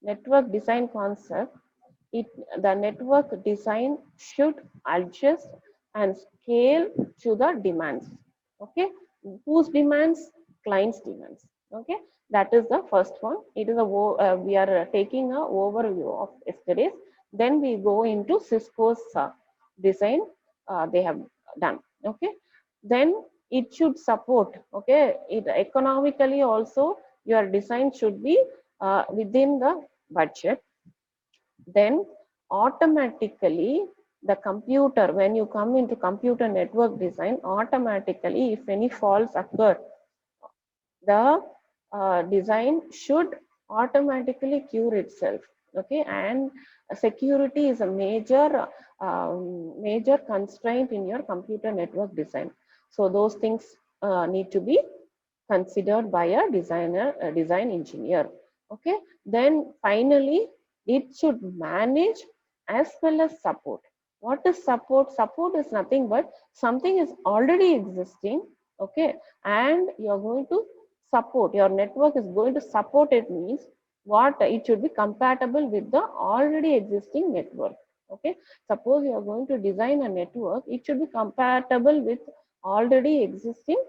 network design concept, the network design should adjust and scale to the demands. Okay, whose demands? Client's demands. Okay, that is the first one. It is we are taking a overview of yesterday's. Then we go into Cisco's design they have done. Okay, then it should support. Okay, it economically also your design should be within the budget. Then automatically the computer, when you come into computer network design, automatically if any faults occur, the design should automatically cure itself. Okay, and security is a major constraint in your computer network design. So those things need to be considered by a designer, a design engineer. Okay, then finally it should manage as well as support. What is support? Support is nothing but something is already existing. Okay, and you're going to support, your network is going to support it, means what? It should be compatible with the already existing network. Okay, suppose you are going to design a network, it should be compatible with already existing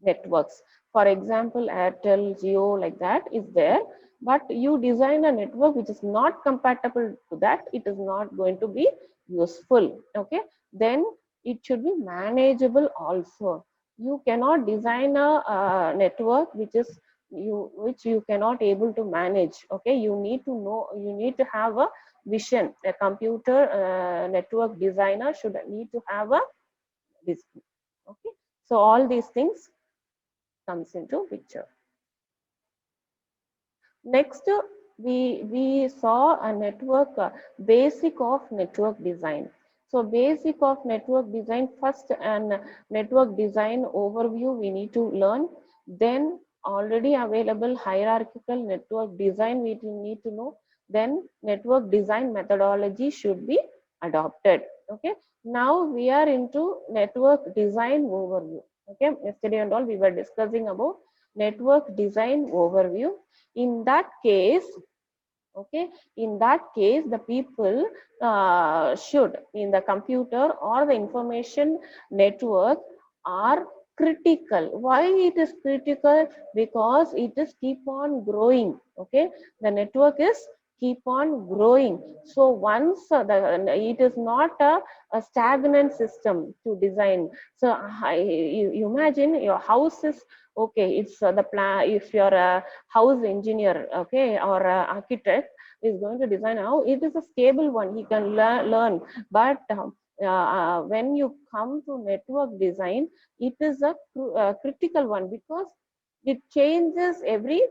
networks. For example, Airtel, Jio, like that is there, but you design a network which is not compatible to that, it is not going to be useful. Okay, then it should be manageable also. You cannot design a network which you cannot able to manage. Okay, you need to know, you need to have a vision. A computer network designer should need to have a vision. Okay, so all these things comes into picture. Next, we saw a network basic of network design. So basic of network design, first and network design overview we need to learn. Then already available hierarchical network design we need to know. Then network design methodology should be adopted. Okay. Now we are into network design overview. Okay. Yesterday and all we were discussing about network design overview. In that case, okay, in that case the people should, in the computer or the information network, are critical. Why it is critical? Because it is keep on growing. Okay, the network is keep on growing. So once it is not a stagnant system to design. So you imagine your house is okay, it's the plan. If you're a house engineer, okay, or architect is going to design how, it is a stable one, he can learn. But when you come to network design, it is a critical one, because it changes every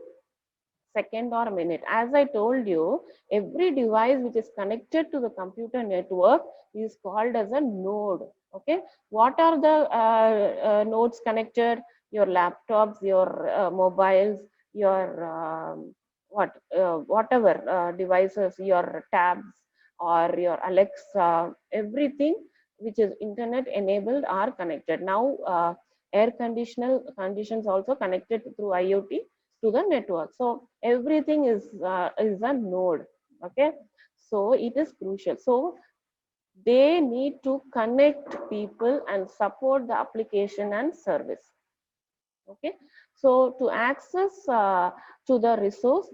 second or minute. As I told you, every device which is connected to the computer network is called as a node. Okay, what are the nodes connected? Your laptops, your mobiles, your whatever devices, your tabs or your Alexa, everything which is internet enabled are connected. Now air conditions also connected through IoT to the network. So everything is a node. Okay, so it is crucial. So they need to connect people and support the application and service. Okay, so to access to the resource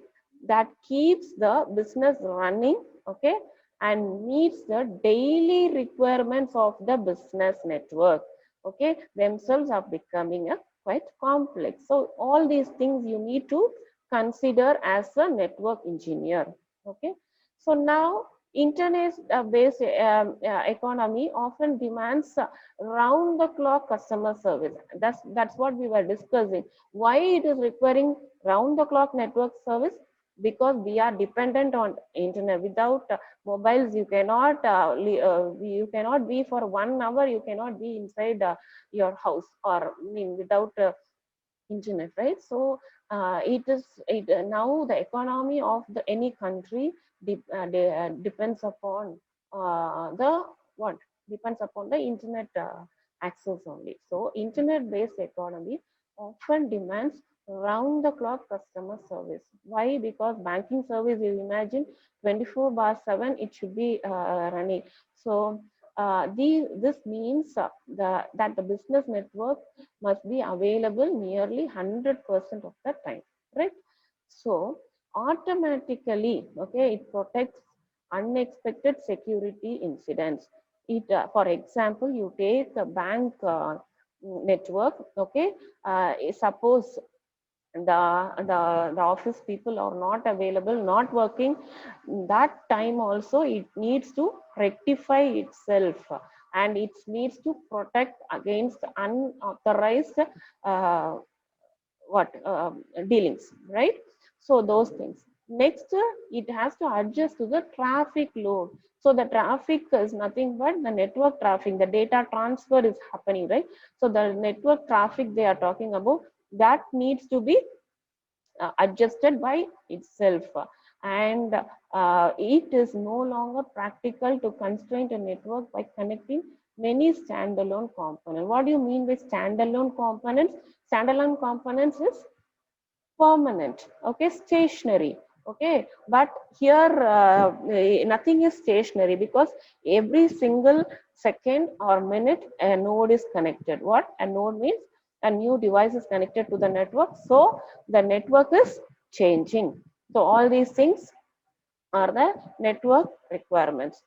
that keeps the business running, okay, and meets the daily requirements of the business network, okay, themselves are becoming a quite complex. So all these things you need to consider as a network engineer. Okay, so now internet based economy often demands round the clock customer service. That's what we were discussing. Why it is requiring round the clock network service? Because we are dependent on internet. Without mobiles you cannot you cannot be for 1 hour, you cannot be inside your house, or I mean without internet, right? So now the economy of the any country depends upon the what depends upon the internet access only. So internet based economy often demands round the clock customer service. Why? Because banking service, you imagine 24 bar 7 it should be running. So this means that the business network must be available nearly 100% of the time, right? So automatically, okay, it protects unexpected security incidents. It, for example, you take a bank network, okay, suppose the office people are not available, not working, that time also it needs to rectify itself, and it needs to protect against unauthorized uh, what dealings, right? So those things. Next, it has to adjust to the traffic load. So the traffic is nothing but the network traffic, the data transfer is happening, right? So the network traffic they are talking about, that needs to be adjusted by itself, and it is no longer practical to constrain a network by connecting many standalone components. What do you mean by standalone components? Standalone components is permanent, okay, stationary, okay, but here nothing is stationary, because every single second or minute a node is connected. What a node means, a new device is connected to the network, so the network is changing. So all these things are the network requirements.